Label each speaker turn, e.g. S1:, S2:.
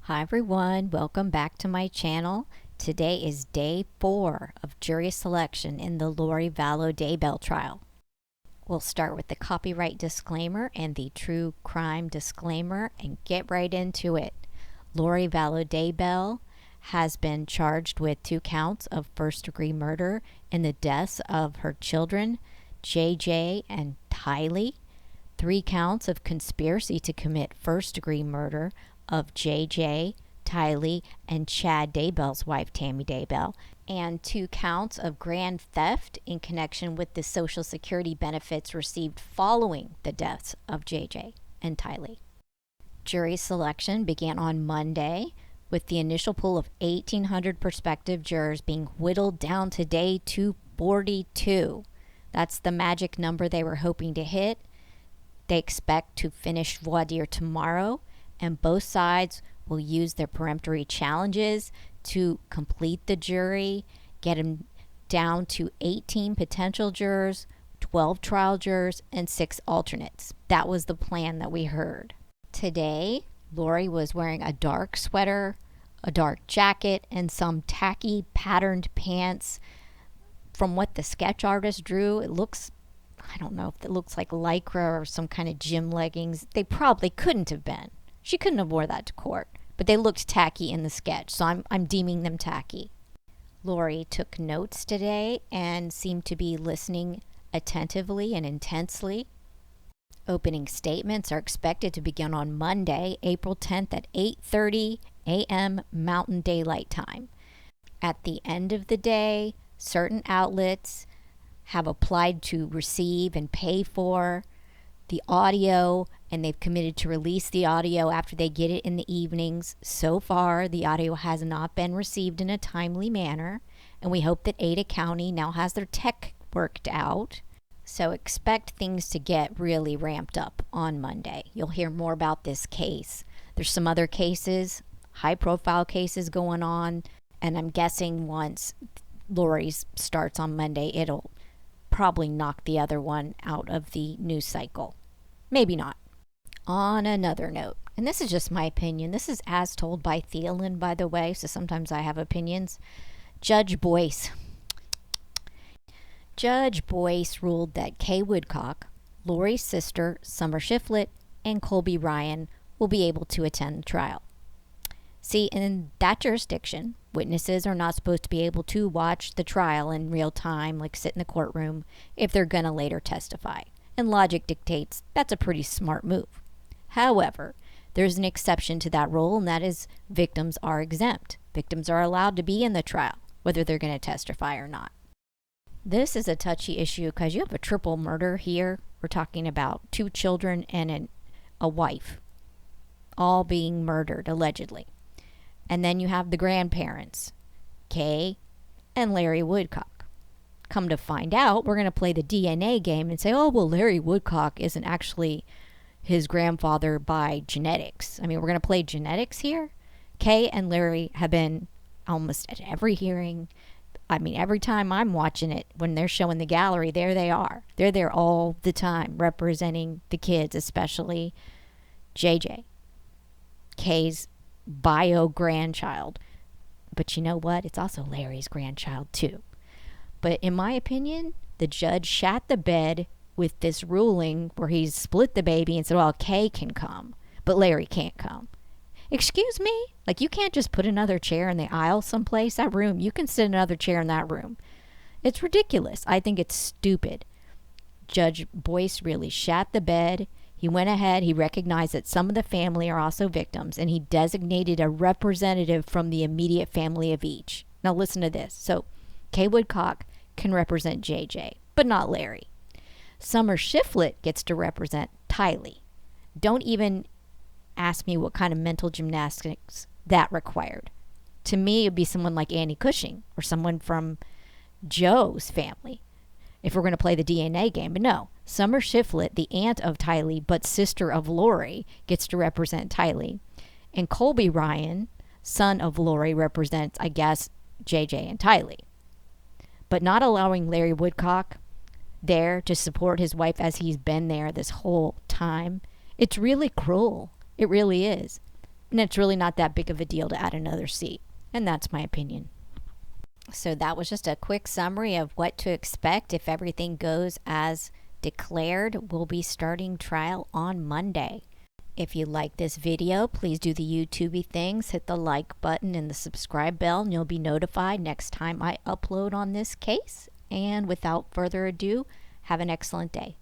S1: Hi everyone, welcome back to my channel. Today is day 4 of jury selection in the Lori Vallow Daybell trial. We'll start with the copyright disclaimer and the true crime disclaimer and get right into it. Lori Vallow Daybell has been charged with 2 counts of first-degree murder in the deaths of her children, JJ and Tylee, 3 counts of conspiracy to commit first-degree murder of JJ, Tylee, and Chad Daybell's wife, Tammy Daybell, and 2 counts of grand theft in connection with the Social Security benefits received following the deaths of JJ and Tylee. Jury selection began on Monday, with the initial pool of 1,800 prospective jurors being whittled down today to 42. That's the magic number they were hoping to hit. They expect to finish voir dire tomorrow, and both sides will use their peremptory challenges to complete the jury, get them down to 18 potential jurors, 12 trial jurors, and 6 alternates. That was the plan that we heard. Today, Lori was wearing a dark sweater, a dark jacket, and some tacky patterned pants. From what the sketch artist drew, it looks, I don't know if it looks like Lycra or some kind of gym leggings. They probably couldn't have been. She couldn't have wore that to court, but they looked tacky in the sketch, so I'm deeming them tacky. Lori took notes today and seemed to be listening attentively and intensely. Opening statements are expected to begin on Monday, April 10th at 8:30 a.m. Mountain Daylight Time. At the end of the day, certain outlets have applied to receive and pay for the audio, and they've committed to release the audio after they get it in the evenings. So far, the audio has not been received in a timely manner, and we hope that Ada County now has their tech worked out. So expect things to get really ramped up on Monday. You'll hear more about this case. There's some other cases, high-profile cases going on, and I'm guessing once Lori's starts on Monday, it'll probably knock the other one out of the news cycle. Maybe not. On another note, and this is just my opinion, this is as told by Thielen, by the way, so sometimes I have opinions. Judge Boyce ruled that Kay Woodcock, Lori's sister, Summer Shiflett, and Colby Ryan will be able to attend the trial. See, in that jurisdiction, witnesses are not supposed to be able to watch the trial in real time, like sit in the courtroom, if they're going to later testify. And logic dictates that's a pretty smart move. However, there's an exception to that rule, and that is victims are exempt. Victims are allowed to be in the trial, whether they're going to testify or not. This is a touchy issue because you have a triple murder here. We're talking about 2 children and a wife, all being murdered, allegedly. And then you have the grandparents, Kay and Larry Woodcock. Come to find out, we're going to play the DNA game and say, oh, well, Larry Woodcock isn't actually his grandfather by genetics. I mean, we're going to play genetics here. Kay and Larry have been almost at every hearing. I mean, every time I'm watching it, when they're showing the gallery, there they are. They're there all the time, representing the kids, especially JJ, Kay's bio grandchild. But you know what? It's also Larry's grandchild too. But in my opinion, the judge shat the bed with this ruling where he's split the baby and said, well, Kay can come, but Larry can't come. Excuse me? Like, you can't just put another chair in the aisle someplace. That room, you can sit another chair in that room. It's ridiculous. I think it's stupid. Judge Boyce really shat the bed. He went ahead, he recognized that some of the family are also victims, and he designated a representative from the immediate family of each. Now listen to this. So, Kay Woodcock can represent JJ, but not Larry. Summer Shiflett gets to represent Tylee. Don't even ask me what kind of mental gymnastics that required. To me, it would be someone like Annie Cushing or someone from Joe's family if we're going to play the DNA game. But no, Summer Shiflett, the aunt of Tylee but sister of Lori, gets to represent Tylee. And Colby Ryan, son of Lori, represents, I guess, JJ and Tylee. But not allowing Larry Woodcock there to support his wife as he's been there this whole time, it's really cruel. It really is. And it's really not that big of a deal to add another seat. And that's my opinion. So that was just a quick summary of what to expect if everything goes as declared. We'll be starting trial on Monday. If you like this video, please do the YouTubey things. Hit the like button and the subscribe bell, and you'll be notified next time I upload on this case. And without further ado, have an excellent day.